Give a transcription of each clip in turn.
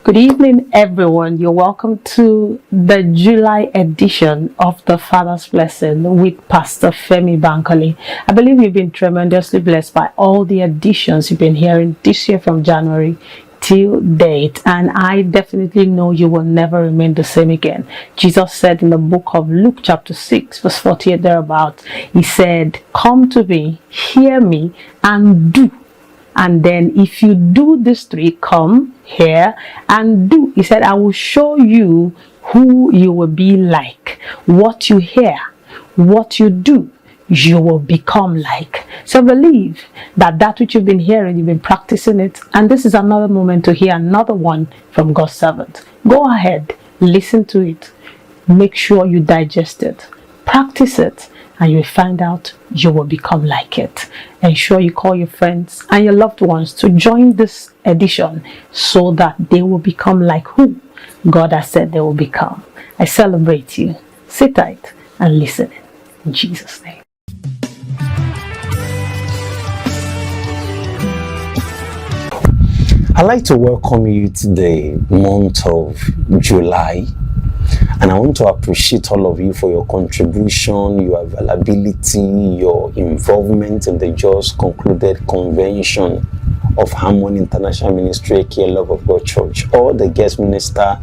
Good evening, everyone. You're welcome to the July edition of the Father's Blessing with Pastor Femi Bankole. I believe you've been tremendously blessed by all the additions you've been hearing this year from January till date, and I definitely know you will never remain the same again. Jesus said in the book of Luke chapter 6 verse 48 thereabout, he said, "Come to me, hear me, and do. And then if you do these three, come, hear, and do." He said, "I will show you who you will be like. What you hear, what you do, you will become like." So believe that which you've been hearing, you've been practicing it, and this is another moment to hear another one from God's servant. Go ahead, listen to it, make sure you digest it, practice it, and you'll find out you will become like it. Ensure you call your friends and your loved ones to join this edition so that they will become like who God has said they will become. I celebrate you. Sit tight and listen in Jesus' name. I'd like to welcome you to the month of July, and I want to appreciate all of you for your contribution, your availability, your involvement in the just concluded convention of Harmony International Ministry, aka Love of God Church. All the guest minister,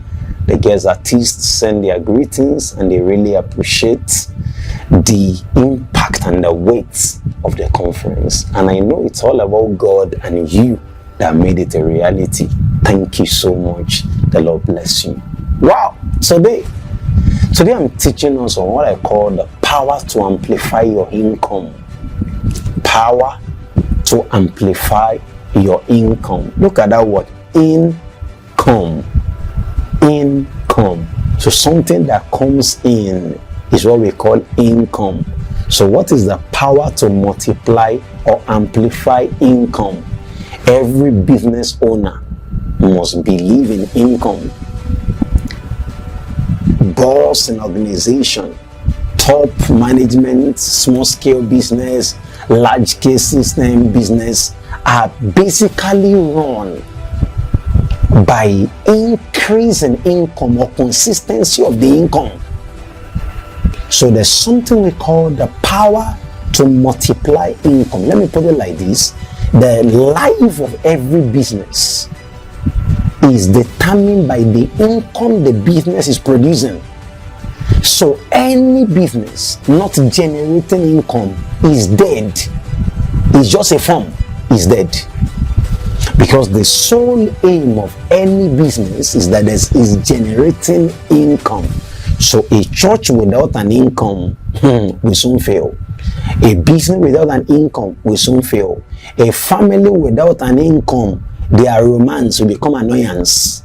the guest artists send their greetings, and they really appreciate the impact and the weight of the conference. And I know it's all about God and you that made it a reality. Thank you so much. The Lord bless you. Wow! Today I'm teaching us on what I call the power to amplify your income. Power to amplify your income. Look at that word, income. Income. So something that comes in is what we call income. So what is the power to multiply or amplify income? Every business owner must believe in income. Boss and organization, top management, small scale business, large scale system business are basically run by increase in income or consistency of the income. So there's something we call the power to multiply income. Let me put it like this. The life of every business is determined by the income the business is producing. So any business not generating income is dead. It's just a form, is dead. Because the sole aim of any business is that is generating income. So a church without an income will soon fail. A business without an income will soon fail. A family without an income, their romance will become annoyance.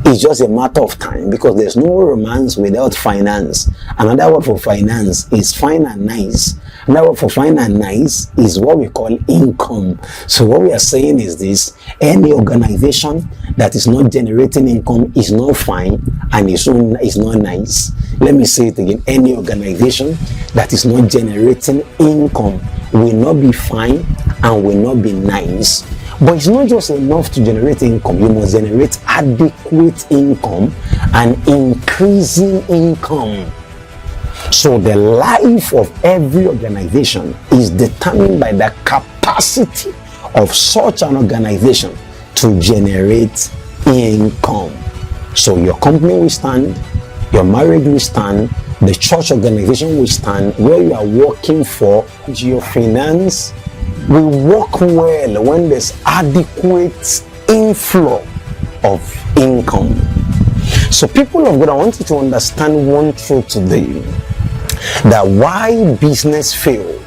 It's just a matter of time, because there's no romance without finance. Another word for finance is fine and nice. Another word for fine and nice is what we call income. So what we are saying is this: any organization that is not generating income is not fine and is not nice. Let me say it again. Any organization that is not generating income will not be fine and will not be nice. But it's not just enough to generate income. You must generate adequate income and increasing income. So the life of every organization is determined by the capacity of such an organization to generate income. So your company will stand, your marriage will stand, the church organization will stand, where you are working for, your finance will work well when there's adequate inflow of income. So people of God, I want you to understand one truth today, that why businesses fail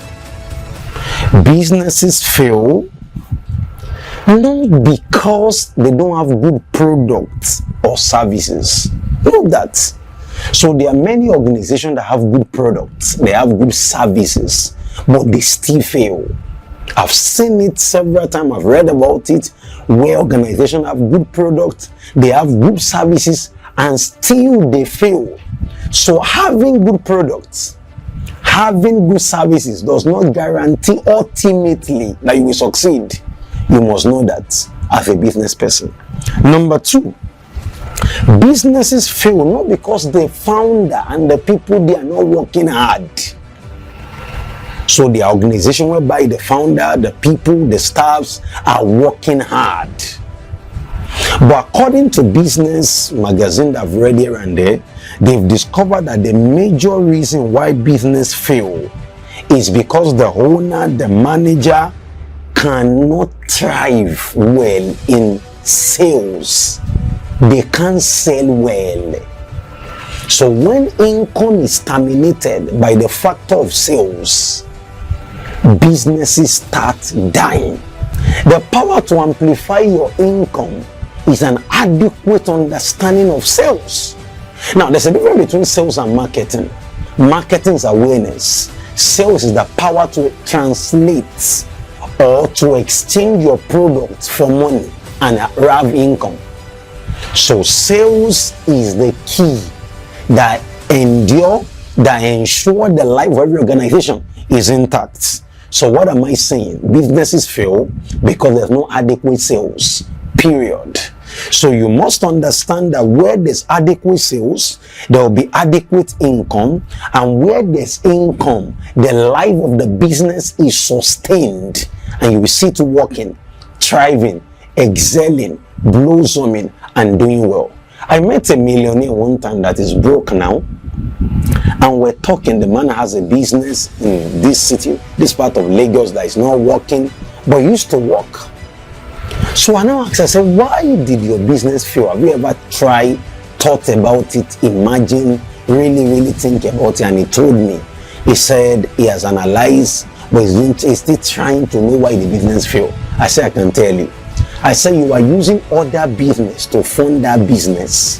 not because they don't have good products or services. Not that. So there are many organizations that have good products, they have good services, but they still fail. I've seen it several times, I've read about it, where organizations have good products, they have good services, and still they fail. So having good products, having good services does not guarantee ultimately that you will succeed. You must know that as a business person. Number two, businesses fail not because the founder and the people they are not working hard. So the organization whereby the founder, the people, the staffs are working hard. But according to business magazine that I've read here and there, they've discovered that the major reason why business fail is because the owner, the manager cannot thrive well in sales. They can't sell well. So when income is terminated by the factor of sales, businesses start dying. The power to amplify your income is an adequate understanding of sales. Now, there's a difference between sales and marketing. Marketing is awareness. Sales is the power to translate or to exchange your product for money and have income. So sales is the key that ensure the life of every organization is intact. So what am I saying? Businesses fail because there's no adequate sales, period. So you must understand that where there's adequate sales, there will be adequate income, and where there's income, the life of the business is sustained, and you will see it working, thriving, excelling, blossoming, and doing well. I met a millionaire one time that is broke now, and we're talking. The man has a business in this city, this part of Lagos, that is not working, but used to work. So I now asked, I said, why did your business fail? Have you ever thought about it, imagine, really think about it? And he told me, he said he has analyzed, but he's still trying to know why the business failed. I said, I can tell you. I said, you are using other business to fund that business.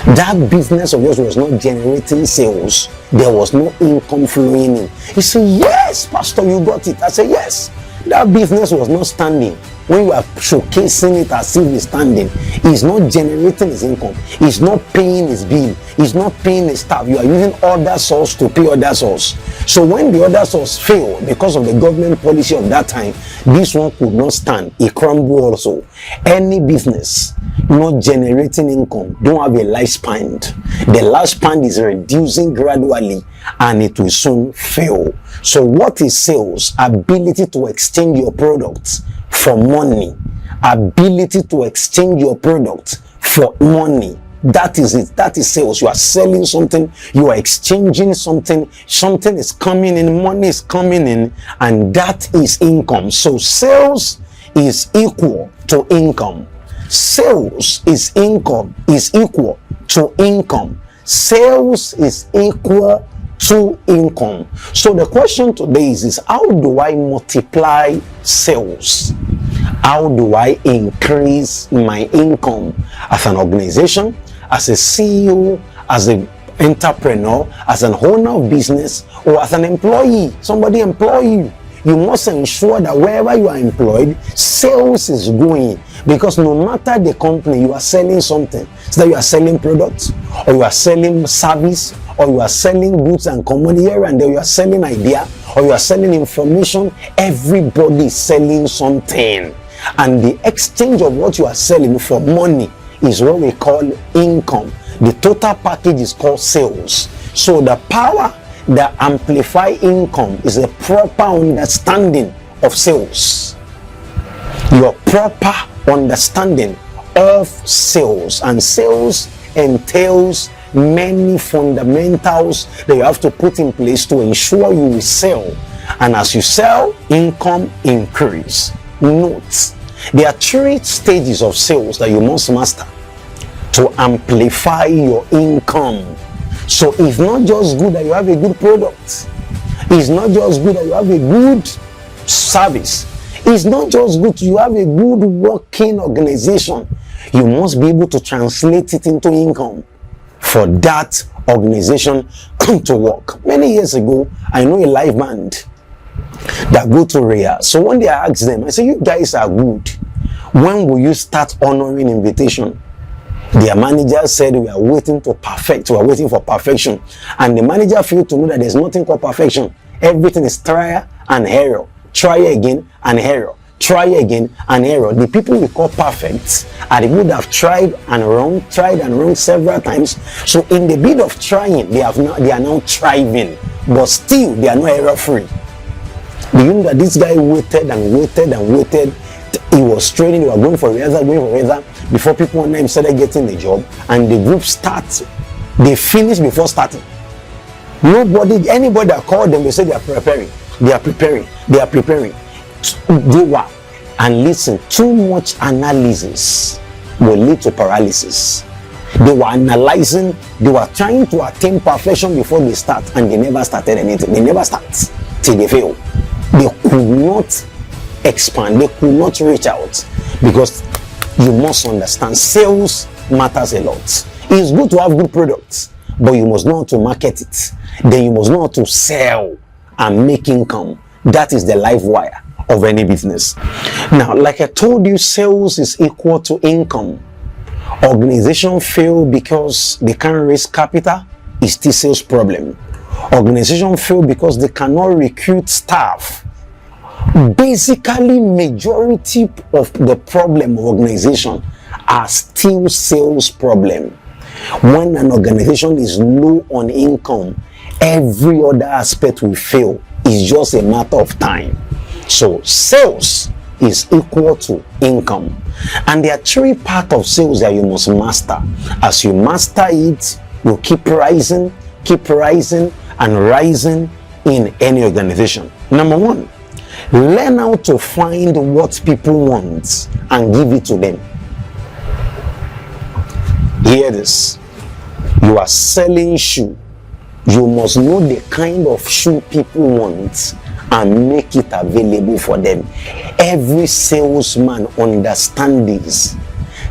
That business of yours was not generating sales. There was no income flowing in. He said, yes, Pastor, you got it. I said, yes. That business was not standing. When you are showcasing it as if it's standing, it's not generating his income. It's not paying his bill. It's not paying his staff. You are using other source to pay other source. So when the other source fail because of the government policy of that time, this one could not stand. It crumbled also. Any business not generating income don't have a lifespan. The lifespan is reducing gradually, and it will soon fail. So what is sales? Ability to exchange your products for money. Ability to exchange your product for money. That is it. That is sales. You are selling something, you are exchanging something, something is coming in, money is coming in, and that is income. So sales is equal to income. Sales is equal to income. Sales is equal to income. So the question today is how do I multiply sales? How do I increase my income as an organization, as a CEO, as an entrepreneur, as an owner of business, or as an employee? Somebody employ you. You must ensure that wherever you are employed, sales is going, because no matter the company, you are selling something. So that you are selling products, or you are selling service, or you are selling goods and commodity here and there, you are selling idea, or you are selling information. Everybody is selling something, and the exchange of what you are selling for money is what we call income. The total package is called sales. So the power that amplify income is a proper understanding of sales. Your proper understanding of sales, and sales entails many fundamentals that you have to put in place to ensure you will sell, and as you sell, income increase. Note, there are 3 stages of sales that you must master to amplify your income. So it's not just good that you have a good product. It's not just good that you have a good service. It's not just good you have a good working organization. You must be able to translate it into income for that organization to work. Many years ago, I know a live band that go to Rhea. So one day I asked them, I said, you guys are good. When will you start honoring invitation? Their manager said, we are waiting to perfect. We are waiting for perfection. And the manager failed to know that there's nothing called perfection. Everything is trial and error. Try again and error. try again, and error. The people we call perfect are the people that have tried and wrong several times. So in the bit of trying, they are now thriving, but still they are not error free. Do you know that this guy waited and waited and waited? He was training, he was going for rehearsal, before people on him started getting the job, and the group starts, they finish before starting. Anybody that called them, they say they are preparing. They were, and listen, too much analysis will lead to paralysis. They were analyzing, they were trying to attain perfection before they start, and they never started anything. They never start till they fail. They could not expand, they could not reach out, because you must understand, sales matters a lot. It's good to have good products, but you must know how to market it. Then you must know how to sell and make income. That is the life wire of any business. Now, like I told you, sales is equal to income. Organization fail because they can't raise capital, is still sales problem. Organization fail because they cannot recruit staff. Basically, majority of the problem of organization are still sales problem. When an organization is low on income, every other aspect will fail. It's just a matter of time. So sales is equal to income, and there are three parts of sales that you must master. As you master it, you keep rising and rising in any organization. Number one, learn how to find what people want and give it to them. Hear this. You are selling shoe. You must know the kind of shoe people want and make it available for them. Every salesman understands this.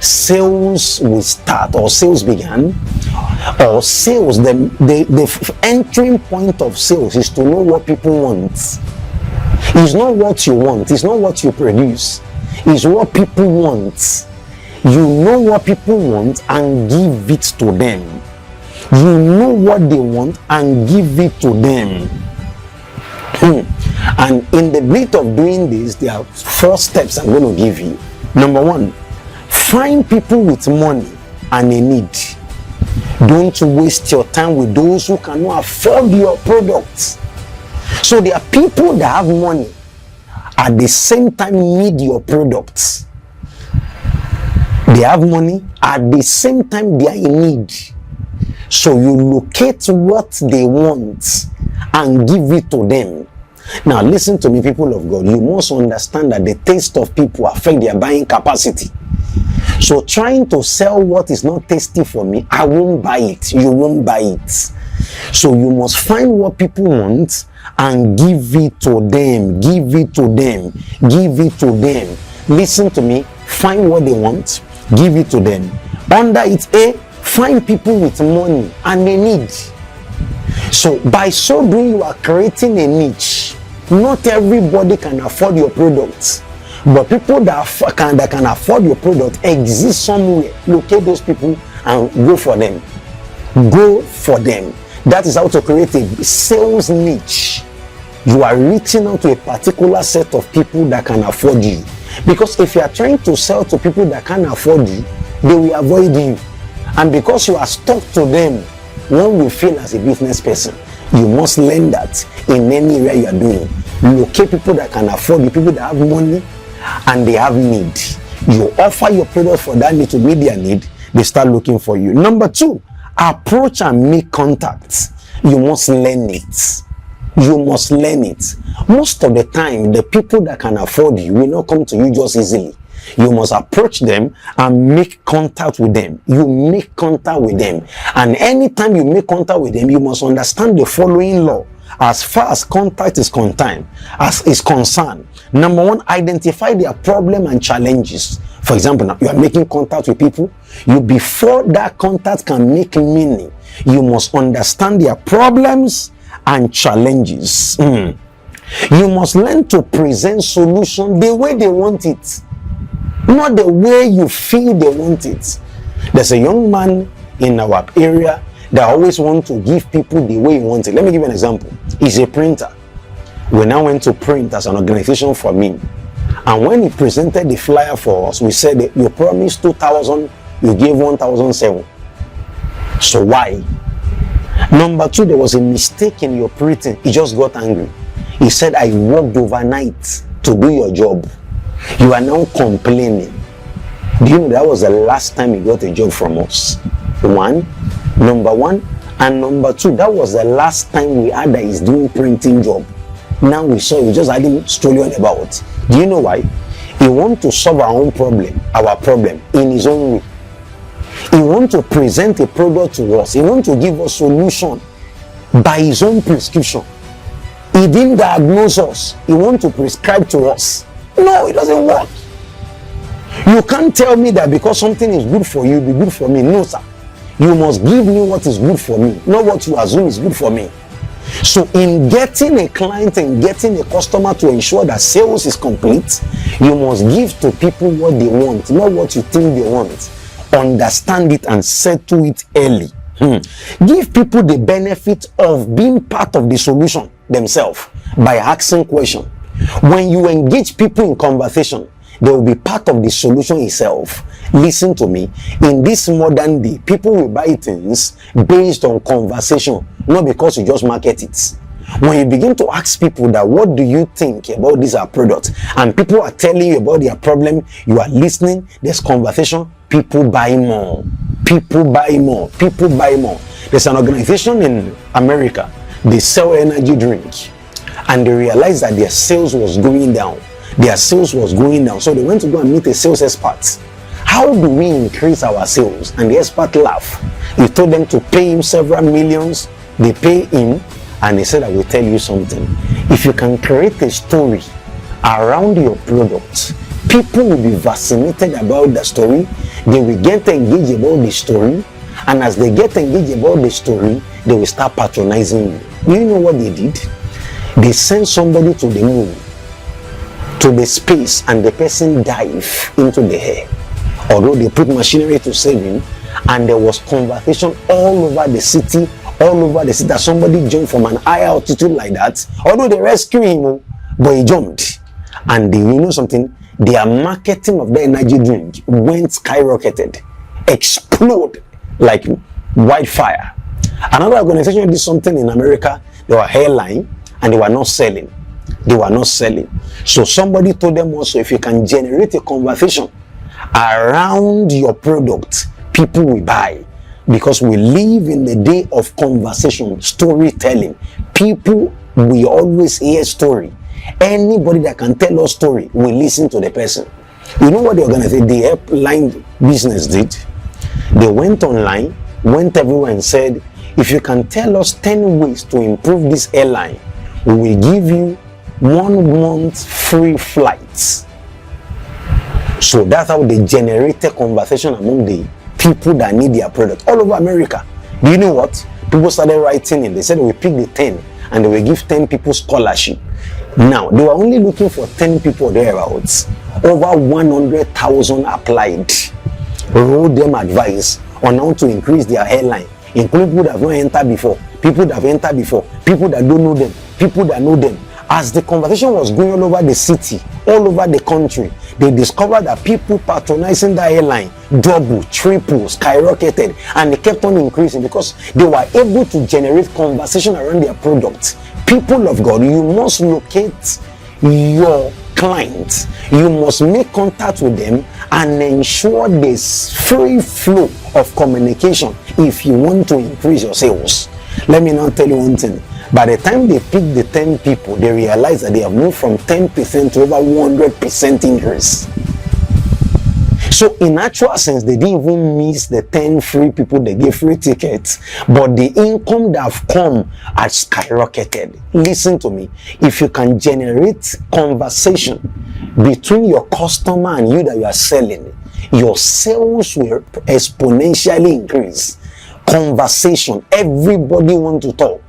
Sales will start, or sales began, or sales, the entering point of sales is to know what people want. It's not what you want, it's not what you produce, it's what people want. You know what people want and give it to them. You know what they want and give it to them. And in the bit of doing this, there are 4 steps I'm going to give you. Number 1, find people with money and a need. Don't waste your time with those who cannot afford your products. So there are people that have money at the same time need your products. They have money at the same time they are in need. So you locate what they want and give it to them. Now listen to me, people of God. You must understand that the taste of people affect their buying capacity. So trying to sell what is not tasty for me, I won't buy it. You won't buy it. So you must find what people want and give it to them. Give it to them. Give it to them. Listen to me. Find what they want. Give it to them. Under it, find people with money and a need. So by so doing, you are creating a niche. Not everybody can afford your products, but people that can afford your product exist somewhere. Locate those people and go for them. Go for them. That is how to create a sales niche. You are reaching out to a particular set of people that can afford you. Because if you are trying to sell to people that can't afford you, they will avoid you. And because you are stuck to them, one will fail as a business person. You must learn that in any area you are doing. Locate people that can afford you, people that have money and they have need. You offer your product for that need to meet their need, they start looking for you. Number 2, approach and make contacts. You must learn it. You must learn it. Most of the time, the people that can afford you will not come to you just easily. You must approach them and make contact with them. You make contact with them. And anytime you make contact with them, you must understand the following law. As far as contact is concerned, number 1, identify their problem and challenges. For example, now you are making contact with people. Before that contact can make meaning, you must understand their problems and challenges. You must learn to present solution the way they want it, not the way you feel they want it. There's a young man in our area that always want to give people the way he wants it. Let me give you an example. He's a printer. We now went to print as an organization for me. And when he presented the flyer for us, we said that you promised 2,000, you gave 1,007. So why? Number two, there was a mistake in your printing. He just got angry. He said, I worked overnight to do your job. You are now complaining. Do you know that was the last time you got a job from us? Number one. And number two, that was the last time we had that he's doing printing job. Now we saw you just had him strolling about. Do you know why? He wants to solve our problem, in his own way. He wants to present a product to us. He wants to give us solution by his own prescription. He didn't diagnose us. He wants to prescribe to us. No, it doesn't work. You can't tell me that because something is good for you, it'll be good for me. No, sir. You must give me what is good for me, not what you assume is good for me. So in getting a client and getting a customer to ensure that sales is complete, you must give to people what they want, not what you think they want. Understand it and settle it early. Give people the benefit of being part of the solution themselves by asking questions. When you engage people in conversation, they will be part of the solution itself. Listen to me. In this modern day, people will buy things based on conversation, not because you just market it. When you begin to ask people that, what do you think about this product, and people are telling you about their problem, you are listening, there's conversation, people buy more. People buy more. People buy more. There's an organization in America, they sell energy drink, and they realized that their sales was going down. So they went to go and meet a sales expert. How do we increase our sales? And the expert laughed. He told them to pay him several millions. They pay him, and he said, I will tell you something. If you can create a story around your product, people will be fascinated about the story. They will get engaged about the story. And as they get engaged about the story, they will start patronizing you. Do you know what they did? They sent somebody to the moon, to the space, and the person dive into the air. Although they put machinery to save him, and there was conversation all over the city, that somebody jumped from an high altitude like that. Although they rescued him, but he jumped. And you know something? Their marketing of the energy drink went skyrocketed, explode like wildfire. Another organization did something in America. They were airline, and they were not selling. So somebody told them also, if you can generate a conversation around your product, people will buy. Because we live in the day of conversation, storytelling. People will always hear story. Anybody that can tell us story, we listen to the person. You know what the organization, the airline business did? They went online, went everywhere and said, if you can tell us 10 ways to improve this airline, we will give you 1 month free flights. So that's how they generated conversation among the people that need their product all over America. Do you know what? People started writing in. They said we pick the 10 and they will give 10 people scholarship. Now, they were only looking for 10 people thereabouts. Over 100,000 applied. Wrote them advice on how to increase their airline, including people that have not entered before, people that have entered before, people that don't know them, people that know them. As the conversation was going all over the city, all over the country, they discovered that people patronizing the airline double, triple, skyrocketed, and they kept on increasing because they were able to generate conversation around their products. People of God, you must locate your clients. You must make contact with them and ensure there's free flow of communication if you want to increase your sales. Let me now tell you one thing. By the time they pick the 10 people, they realize that they have moved from 10% to over 100% increase. So in actual sense, they didn't even miss the 10 free people they gave free tickets, but the income that have come has skyrocketed. Listen to me. If you can generate conversation between your customer and you that you are selling, your sales will exponentially increase. Conversation, everybody wants to talk.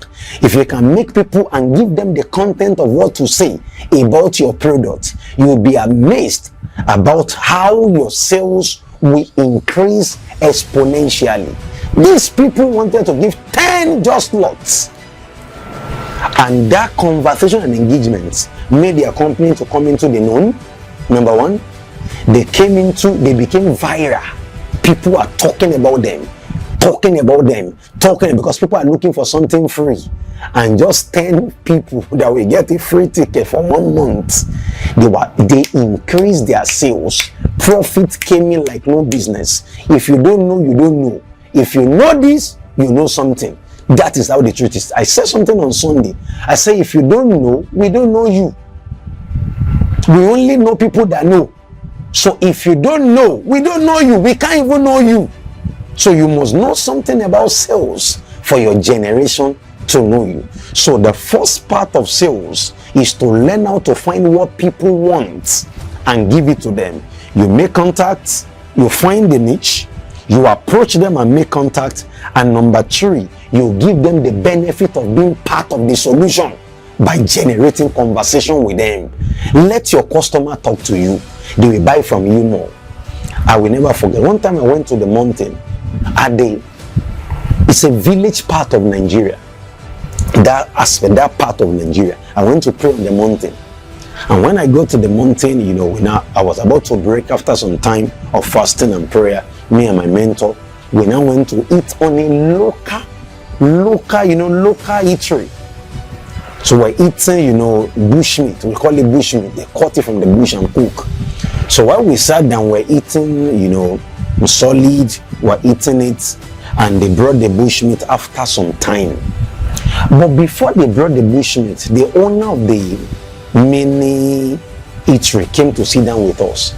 If you can make people and give them the content of what to say about your product, you will be amazed about how your sales will increase exponentially. These people wanted to give 10 just lots, and that conversation and engagement made their company to come into the known, Number one, they became viral. People are talking about them, because people are looking for something free. And just 10 people that will get a free ticket for 1 month, they increased their sales. Profit came in like no business. If you don't know, you don't know. If you know this, you know something. That is how the truth is. I said something on Sunday. I say, if you don't know, we don't know you. We only know people that know. So if you don't know, we don't know you. We can't even know you. So you must know something about sales for your generation to know you. So the first part of sales is to learn how to find what people want and give it to them. You make contacts, you find the niche, you approach them and make contact. And number 3, you give them the benefit of being part of the solution by generating conversation with them. Let your customer talk to you. They will buy from you more. I will never forget. One time I went to the mountain. It's a village part of Nigeria. That part of Nigeria. I went to pray on the mountain. And when I got to the mountain, I was about to break after some time of fasting and prayer. Me and my mentor, we now went to eat on a local eatery. So we're eating, bushmeat. We call it bushmeat. They cut it from the bush and cook. So while we sat down, we're eating, solid, we're eating it, and they brought the bushmeat after some time. But before they brought the bushmeat, the owner of the mini eatery came to sit down with us,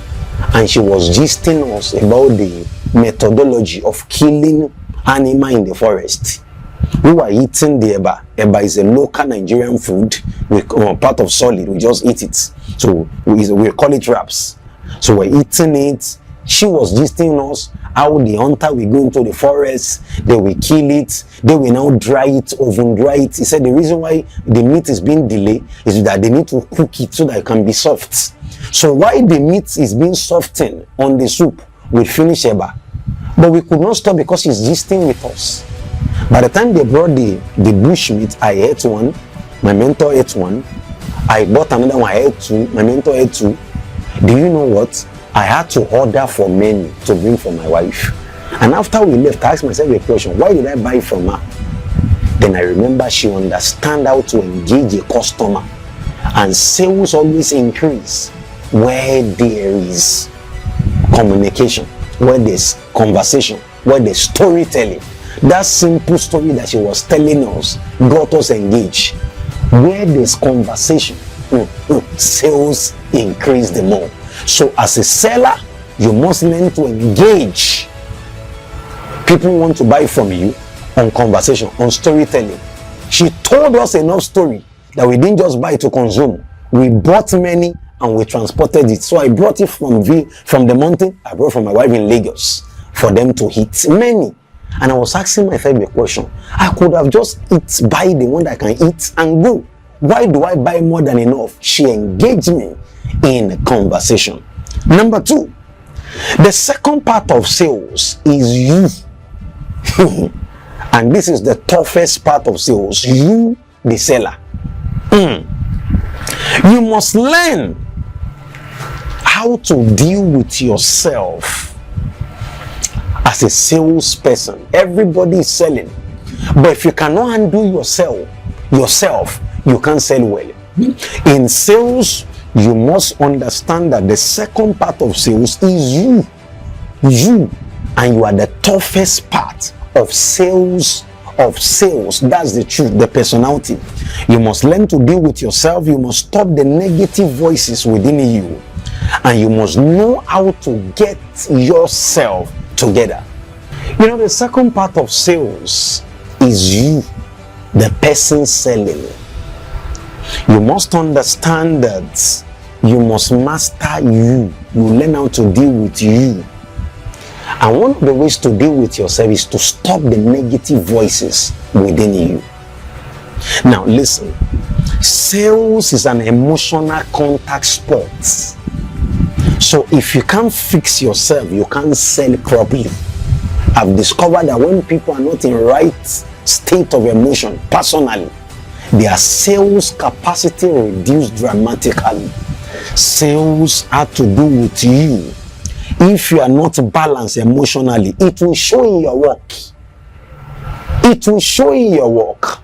and she was gisting us about the methodology of killing animal in the forest. We were eating the eba. Eba is a local Nigerian food. We part of solid. We just eat it. So we call it wraps. So we're eating it. She was gisting us how the hunter will go into the forest, they will kill it, they will now dry it, oven dry it. He said the reason why the meat is being delayed is that they need to cook it so that it can be soft. So while the meat is being softened on the soup, we finish eba. But we could not stop because he's gisting with us. By the time they brought the bush meat, I ate one, my mentor ate one, I bought another one, I ate two, my mentor ate two. Do you know what? I had to order for many to bring for my wife. And after we left, I asked myself a question, why did I buy from her? Then I remember she understands how to engage a customer. And sales always increase where there is communication, where there's conversation, where there's storytelling. That simple story that she was telling us got us engaged. Where there's conversation, sales increase the more. So as a seller, you must learn to engage. People want to buy from you on conversation, on storytelling. She told us enough story that we didn't just buy to consume. We bought many and we transported it. So I brought it from the mountain. I brought from my wife in Lagos for them to eat many. And I was asking myself a question. I could have just buy the one that I can eat and go. Why do I buy more than enough? She engaged me in conversation. Number 2, the second part of sales is you. And this is the toughest part of sales. You, the seller. You must learn how to deal with yourself as a salesperson. Everybody is selling. But if you cannot handle yourself, you can't sell well. In sales, you must understand that the second part of sales is you. And you are the toughest part of sales. That's the truth, the personality. You must learn to deal with yourself. You must stop the negative voices within you. And you must know how to get yourself together. The second part of sales is you, the person selling. You must understand that you must master you. You learn how to deal with you. And one of the ways to deal with yourself is to stop the negative voices within you. Now listen, sales is an emotional contact sport. So if you can't fix yourself, you can't sell properly. I've discovered that when people are not in right state of emotion personally, their sales capacity reduced dramatically. Sales have to do with you. If you are not balanced emotionally, it will show in your work. It will show in your work.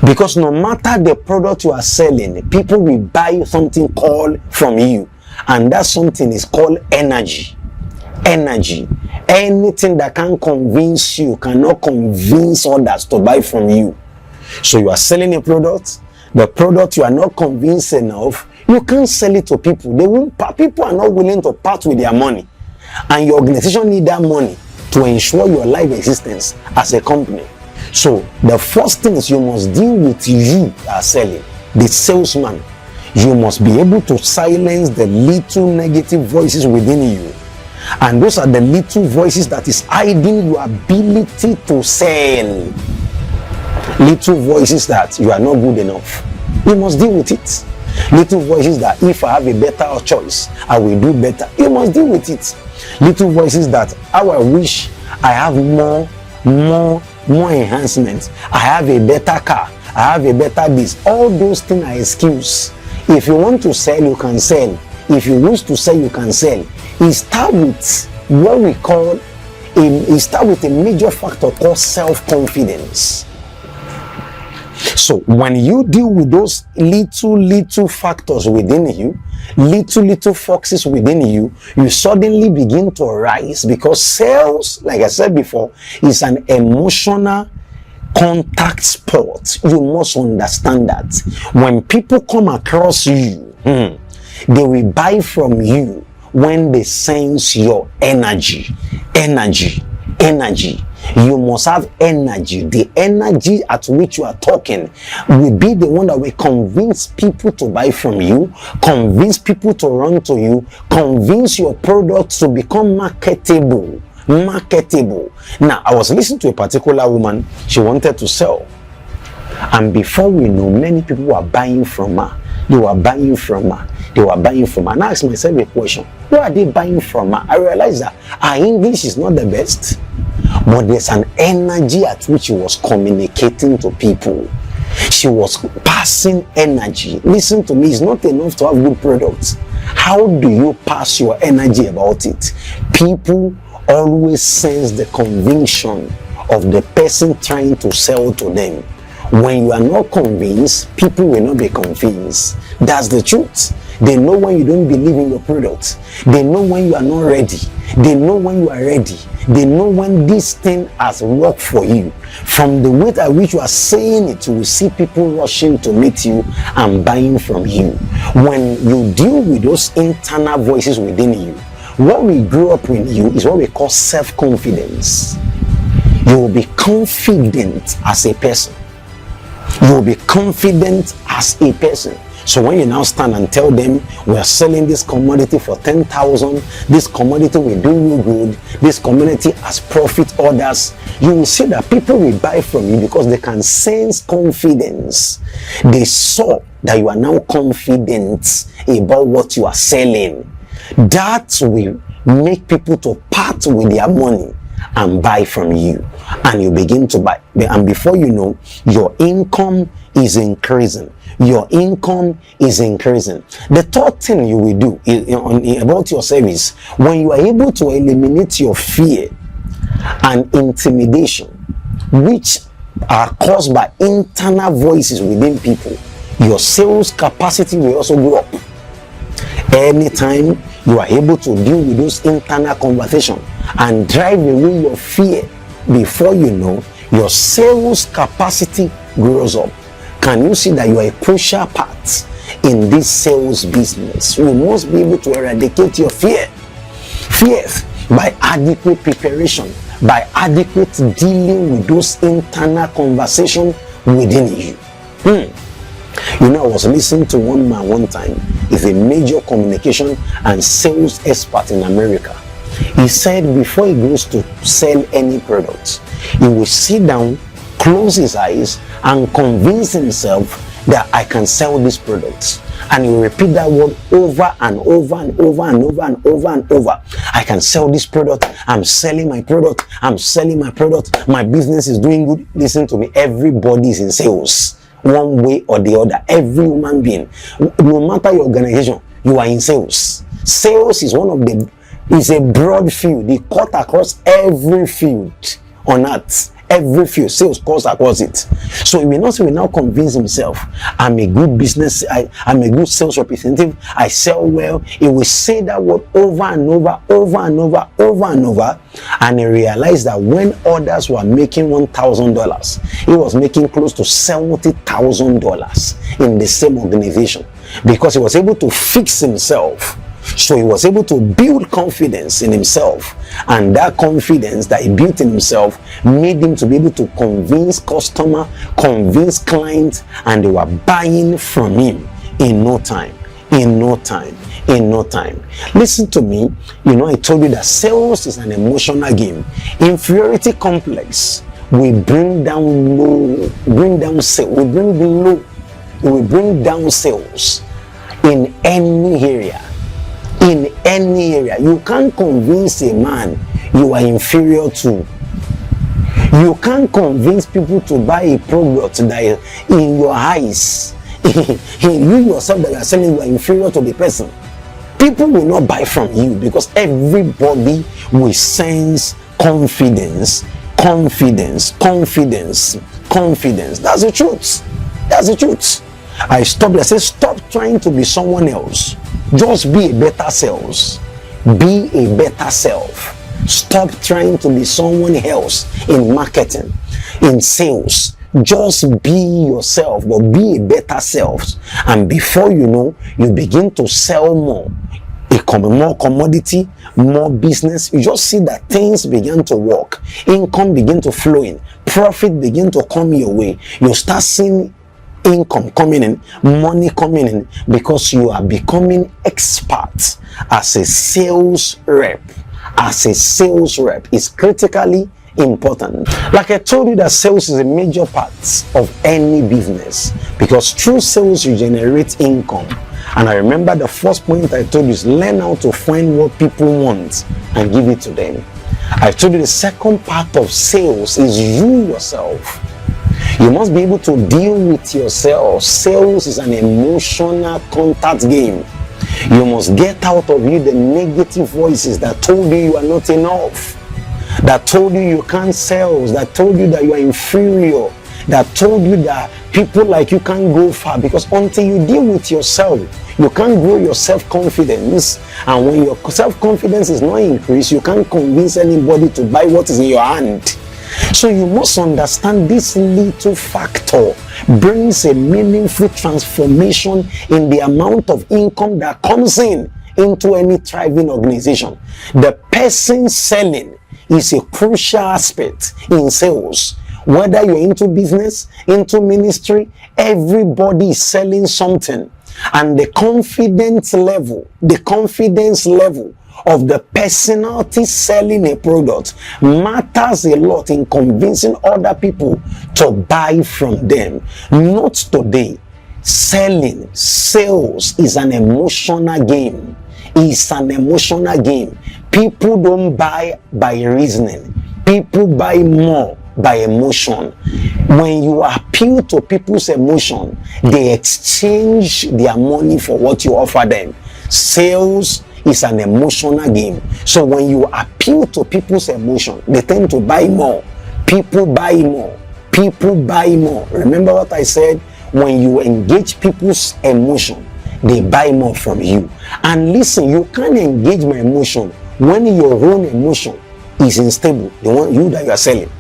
Because no matter the product you are selling, people will buy something called from you. And that something is called energy. Energy. Anything that can convince you cannot convince others to buy from you. So you are selling a product, the product you are not convinced enough, you can't sell it to people. People are not willing to part with their money. And your organization need that money to ensure your life existence as a company. So the first thing is you must deal with you are selling, the salesman. You must be able to silence the little negative voices within you. And those are the little voices that is hiding your ability to sell. Little voices that you are not good enough. You must deal with it. Little voices that if I have a better choice, I will do better. You must deal with it. Little voices that how I wish I have more enhancements. I have a better car. I have a better this. All those things are excuse. If you want to sell, you can sell. If you wish to sell, you can sell. It starts with what we call it starts with a major factor called self-confidence. So when you deal with those little factors within you, little foxes within you, you suddenly begin to rise, because sales, like I said before, is an emotional contact sport. You must understand that when people come across you, they will buy from you when they sense your energy. You must have energy. The energy at which you are talking will be the one that will convince people to buy from you, convince people to run to you, convince your product to become marketable. Now, I was listening to a particular woman. She wanted to sell, and before we know, many people were buying from her. They were buying from her. And I asked myself a question: where are they buying from her? I realized that her English is not the best, but there's an energy at which she was communicating to people. She was passing energy. Listen to me, it's not enough to have good products. How do you pass your energy about it? People always sense the conviction of the person trying to sell to them. When you are not convinced, people will not be convinced. That's the truth. They know when you don't believe in your product. They know when you are not ready. They know when you are ready. They know when this thing has worked for you. From the way at which you are saying it, you will see people rushing to meet you and buying from you. When you deal with those internal voices within you, what we grew up in you is what we call self-confidence. You will be confident as a person. You will be confident as a person. So when you now stand and tell them, we are selling this commodity for 10,000, this commodity will do you good, this commodity has profit orders, you will see that people will buy from you because they can sense confidence. They saw that you are now confident about what you are selling. That will make people to part with their money and buy from you, and you begin to buy, and before you know, your income is increasing. Your income is increasing. The third thing you will do about your service, when you are able to eliminate your fear and intimidation, which are caused by internal voices within people, your sales capacity will also go up. Anytime you are able to deal with those internal conversations and drive away your fear, before you know, your sales capacity grows up. Can you see that you are a crucial part in this sales business? You must be able to eradicate your fear by adequate preparation, by adequate dealing with those internal conversations within you. You know, I was listening to one man one time. He's a major communication and sales expert in America. He said before he goes to sell any product, he will sit down, close his eyes, and convince himself that I can sell this product. And he will repeat that word over and over and over and over and over and over. I can sell this product. I'm selling my product. I'm selling my product. My business is doing good. Listen to me. Everybody is in sales, one way or the other. Every human being, no matter your organization, You are in sales. Sales is is a broad field. It cuts across every field on earth. Every field, sales cuts across it. So he will now convince himself, I'm a good business, I'm a good sales representative, I sell well. He will say that word over and over, and he realized that when others were making $1,000, he was making close to $70,000 in the same organization, because he was able to fix himself. So he was able to build confidence in himself, and that confidence that he built in himself made him to be able to convince customer, convince clients, and they were buying from him in no time. Listen to me. I told you that sales is an emotional game. Inferiority complex will bring down sales, will bring down sales in any area. In any area. You can't convince a man you are inferior to. You can't convince people to buy a product that in your eyes, you yourself that are selling, you are inferior to the person. People will not buy from you, because everybody will sense confidence. That's the truth. I say, stop trying to be someone else. Just be a better self. Be a better self. Stop trying to be someone else in marketing, in sales. Just be yourself, but be a better self. And before you know, you begin to sell more. More commodity, more business. You just see that things begin to work. Income begin to flow in. Profit begin to come your way. You start seeing income coming in, money coming in, because you are becoming expert as a sales rep. Is critically important. Like I told you, that sales is a major part of any business, because through sales you generate income. And I remember the first point I told you is learn how to find what people want and give it to them. I told you the second part of sales is you yourself. You must be able to deal with yourself. Sales is an emotional contact game. You must get out of you the negative voices that told you are not enough, that told you can't sell, that told you that you are inferior, that told you that people like you can't go far. Because until you deal with yourself, you can't grow your self-confidence. And when your self-confidence is not increased, you can't convince anybody to buy what is in your hand. So you must understand this little factor brings a meaningful transformation in the amount of income that comes into any thriving organization. The person selling is a crucial aspect in sales. Whether you're into business, into ministry, everybody is selling something. And the confidence level of the personality selling a product matters a lot in convincing other people to buy from them. Not today. Sales is an emotional game. People don't buy by reasoning. People buy more by emotion. When you appeal to people's emotion, they exchange their money for what you offer them. Sales is an emotional game. So when you appeal to people's emotion, they tend to buy more. People buy more. Remember what I said? When you engage people's emotion, they buy more from you. And listen, you can't engage my emotion when your own emotion is unstable, the one you that you are selling.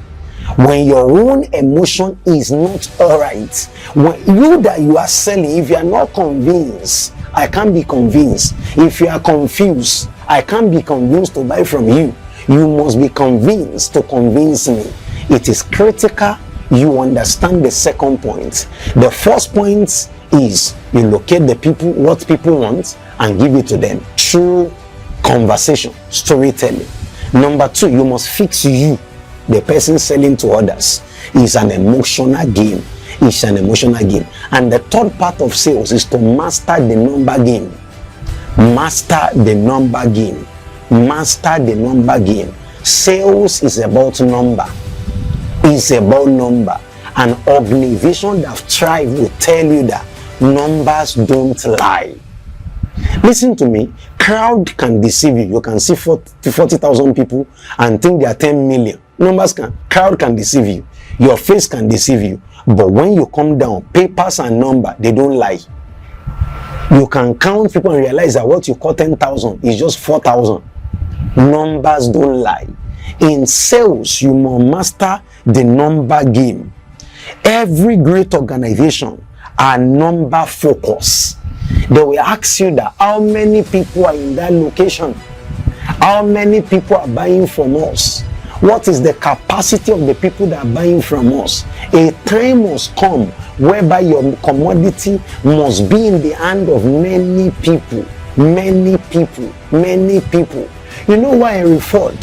When your own emotion is not all right, when you that you are selling, if you are not convinced, I can't be convinced. If you are confused, I can't be convinced to buy from you. You must be convinced to convince me. It is critical you understand the second point. The first point is you locate the people, what people want, and give it to them through conversation, storytelling. Number two, you must fix you. The person selling to others is an emotional game. And the third part of sales is to master the number game. Sales is about number. An organization that thrives will tell you that numbers don't lie. Listen to me. Crowd can deceive you. You can see 40,000 people and think they are 10 million. Crowd can deceive you. Your face can deceive you. But when you come down, papers and number, they don't lie. You can count people and realize that what you call 10,000 is just 4,000. Numbers don't lie. In sales, you must master the number game. Every great organization are number focused. They will ask you that how many people are in that location? How many people are buying from us? What is the capacity of the people that are buying from us? A time must come whereby your commodity must be in the hand of many people. Many people. Many people. You know why Henry Ford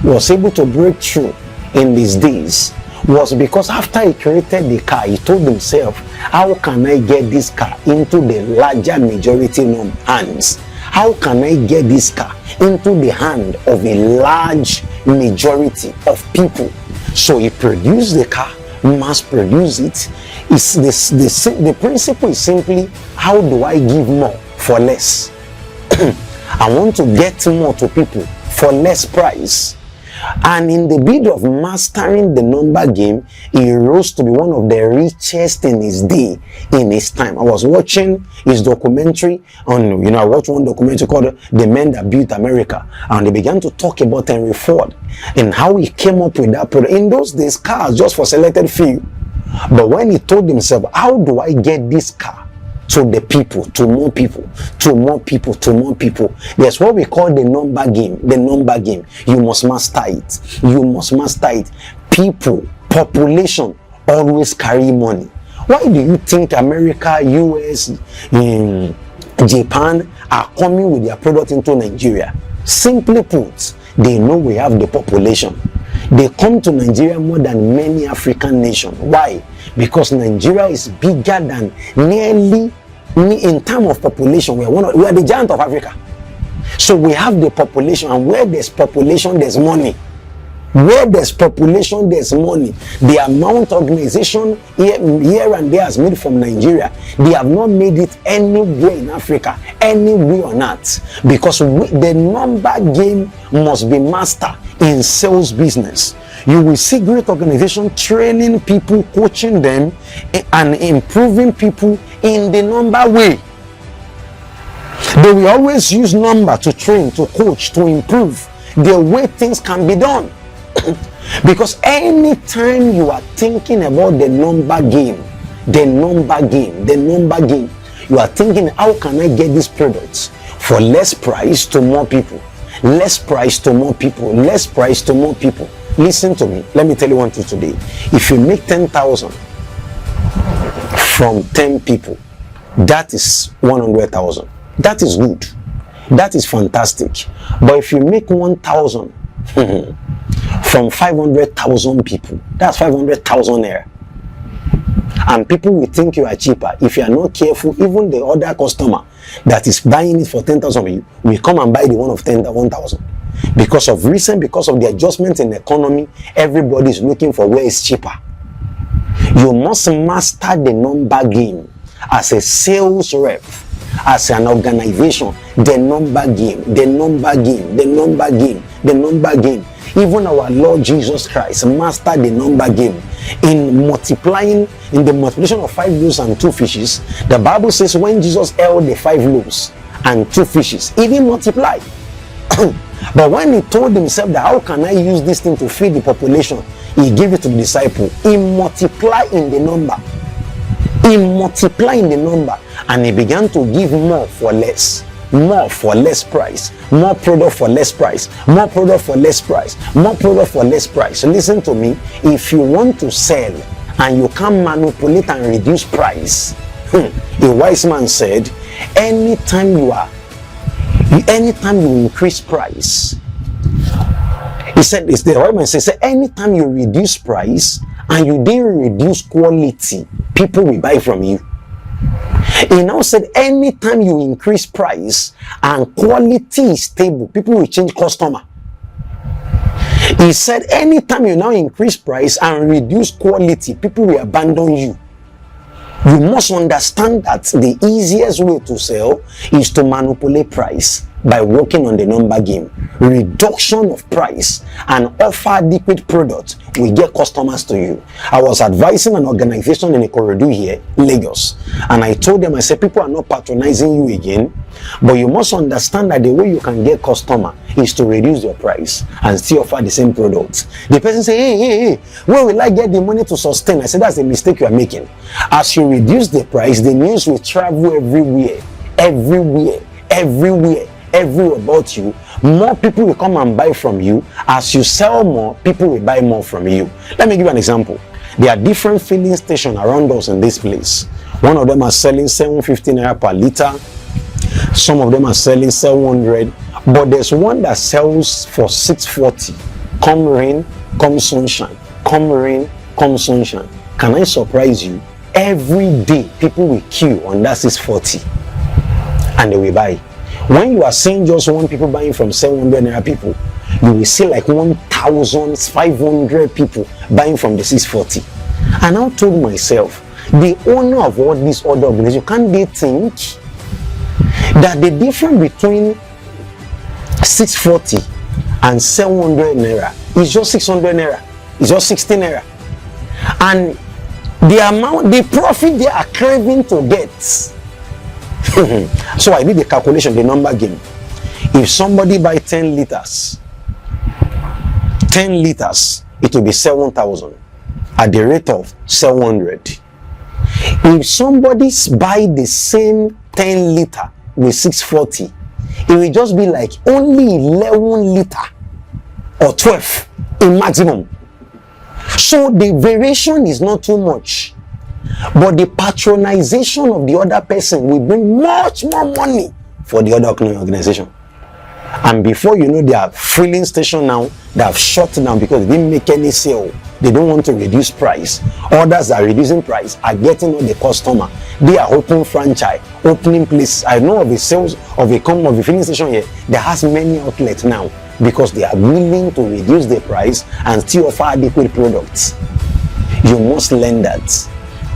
was able to break through in these days? Was because after he created the car, he told himself, how can I get this car into the larger majority hands? How can I get this car into the hand of a large majority of people? So he produced the car, mass produce it. The principle is simply, how do I give more for less? I want to get more to people for less price. And in the bid of mastering the number game, he rose to be one of the richest in his day, in his time. I was watching his documentary on, I watched one documentary called The Men That Built America. And they began to talk about Henry Ford and how he came up with that product. In those days, cars just for selected few. But when he told himself, how do I get this car to the people, to more people, to more people, to more people? That's what we call the number game. The number game. You must master it. You must master it. People, population always carry money. Why do you think America, US, Japan are coming with their product into Nigeria? Simply put, they know we have the population. They come to Nigeria more than many African nations. Why? Because Nigeria is bigger than nearly, in terms of population, we are the giant of Africa. So we have the population, and where there's population, there's money. Where there's population, there's money. The amount organization here and there has made from Nigeria, they have not made it anywhere in Africa, anywhere on earth. Because the number game must be mastered in sales business. You will see great organization training people, coaching them, and improving people in the number way. They will always use number to train, to coach, to improve the way things can be done. Because anytime you are thinking about the number game, you are thinking, how can I get these products for less price to more people? Less price to more people, less price to more people. Listen to me. Let me tell you one thing today. If you make 10,000 from 10 people, that is 100,000. That is good. That is fantastic. But if you make 1,000 from 500,000 people, that's 500,000 there. And people will think you are cheaper. If you are not careful, even the other customer that is buying it for 10,000 will come and buy the one of 1,000. Because of the adjustment in the economy, everybody is looking for where it's cheaper. You must master the number game as a sales rep, as an organization. The number game. Even our Lord Jesus Christ mastered the number game. In the multiplication of 5 loaves and 2 fishes, the Bible says when Jesus held the 5 loaves and 2 fishes, he didn't multiply. But when he told himself that how can I use this thing to feed the population, he gave it to the disciple. He multiplied in the number. And he began to give more for less. More for less price, more product for less price, more product for less price, more product for less price. So listen to me. If you want to sell and you can't manipulate and reduce price, a wise man said, anytime you increase price, he said, the wise man said, anytime you reduce price and you didn't reduce quality, people will buy from you. He now said, anytime you increase price and quality is stable, people will change customer. He said, anytime you now increase price and reduce quality, people will abandon you. You must understand that the easiest way to sell is to manipulate price by working on the number game. Reduction of price and offer adequate product will get customers to you. I was advising an organization in Ikorodu here, Lagos, and I told them, I said, people are not patronizing you again, but you must understand that the way you can get customer is to reduce your price and still offer the same product. The person say, hey, where will I get the money to sustain? I said, that's the mistake you are making. As you reduce the price, the news will travel everywhere about you. More people will come and buy from you. As you sell more, people will buy more from you. Let me give you an example. There are different filling stations around us in this place. One of them are selling 750 naira per liter. Some of them are selling 700, but there's one that sells for 640. Come rain, come sunshine. Come rain, come sunshine. Can I surprise you? Every day people will queue on that 640 and they will buy. When you are seeing just one people buying from 700 naira people, you will see like 1,500 people buying from the 640. And I told myself, the owner of all these other organizations, can they think that the difference between 640 and 700 naira is just 600 naira, it's just 60 naira, and the amount, the profit they are craving to get. So I did the calculation, the number game. If somebody buy 10 liters, it will be 7,000 at the rate of 700. If somebody buy the same 10 liter with 640, it will just be like only 11 liter or 12 in maximum. So the variation is not too much, but the patronization of the other person will bring much more money for the other organization. And before you know, their filling station now, they have shut down because they didn't make any sale. They don't want to reduce price. Others are reducing price, are getting all the customer. They are open franchise, opening places. I know of a sales of a filling station here that has many outlets now because they are willing to reduce the price and still offer adequate products. You must learn that.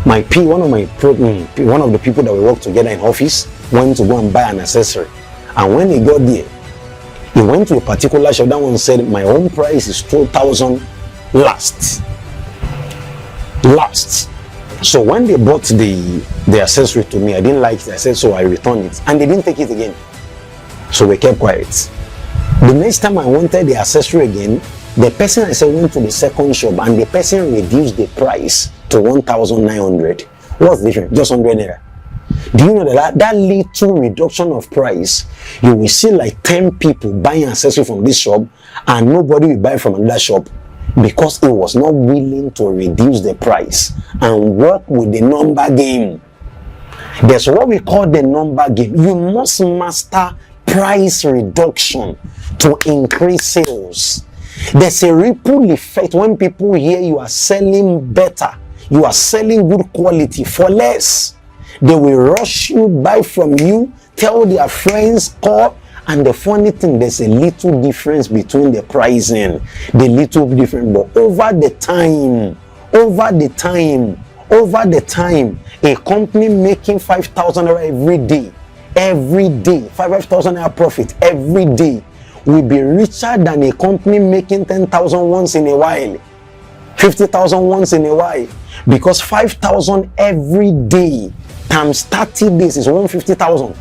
One of the people that we work together in office went to go and buy an accessory, and when he got there, he went to a particular shop. That one said, my own price is 2,000 last. So when they bought the accessory to me, I didn't like it. I said, so I returned it, and they didn't take it again. So we kept quiet. The next time I wanted the accessory again, the person I said went to the second shop, and the person reduced the price to 1,900. What's the difference? Just 100 naira. Do you know that little reduction of price, you will see like 10 people buying accessory from this shop and nobody will buy from another shop because he was not willing to reduce the price and work with the number game. There's what we call the number game. You must master price reduction to increase sales. There's a ripple effect when people hear you are selling better, you are selling good quality for less. They will rush you, buy from you, tell their friends, call. And the funny thing, there's a little difference between the pricing, but over the time, a company making 5,000 every day, 5,000 profit every day will be richer than a company making 10,000 once in a while, 50,000 once in a while, because 5,000 every day times 30 days is 150,000.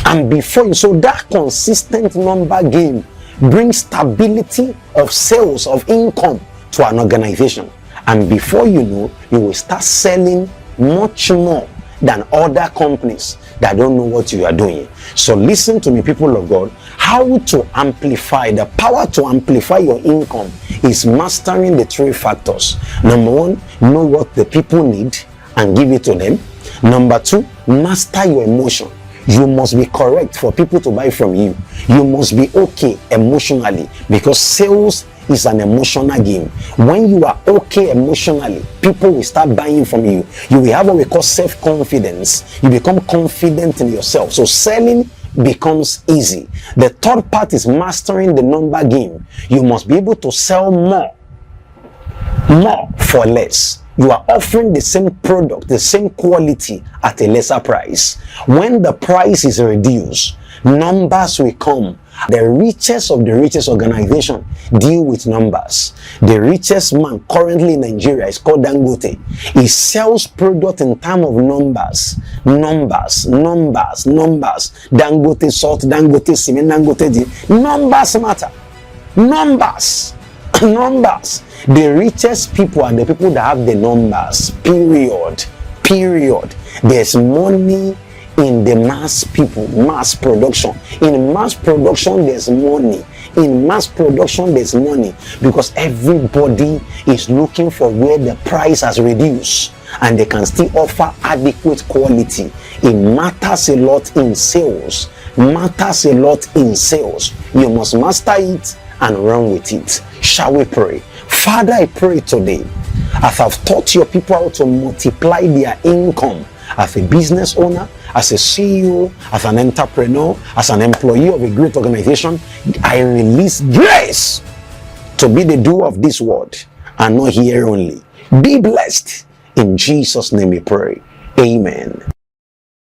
And before you, so that consistent number game brings stability of sales, of income to an organization. And before you know, you will start selling much more than other companies that don't know what you are doing. So listen to me, people of God. How to amplify, the power to amplify your income is mastering the three factors. Number one, know what the people need and give it to them. Number two, master your emotion. You must be correct for people to buy from you. You must be okay emotionally, because sales is an emotional game. When you are okay emotionally, people will start buying from you. You will have what we call self-confidence. You become confident in yourself. So selling becomes easy. The third part is mastering the number game. You must be able to sell more for less. you are offering the same product, the same quality at a lesser price. When the price is reduced, numbers will come. The richest of the richest organization deal with numbers. The richest man currently in Nigeria is called Dangote. He sells product in terms of numbers. Numbers. Dangote salt, Dangote cement, Dangote. Numbers matter. Numbers. The richest people are the people that have the numbers. Period. There's money in the mass people, mass production. In mass production, there's money. Because everybody is looking for where the price has reduced and they can still offer adequate quality. It matters a lot in sales. You must master it and run with it. Shall we pray? Father, I pray today, as I've taught your people how to multiply their income as a business owner, as a CEO, as an entrepreneur, as an employee of a great organization, I release grace to be the doer of this word and not hear only. Be blessed. In Jesus' name we pray. Amen.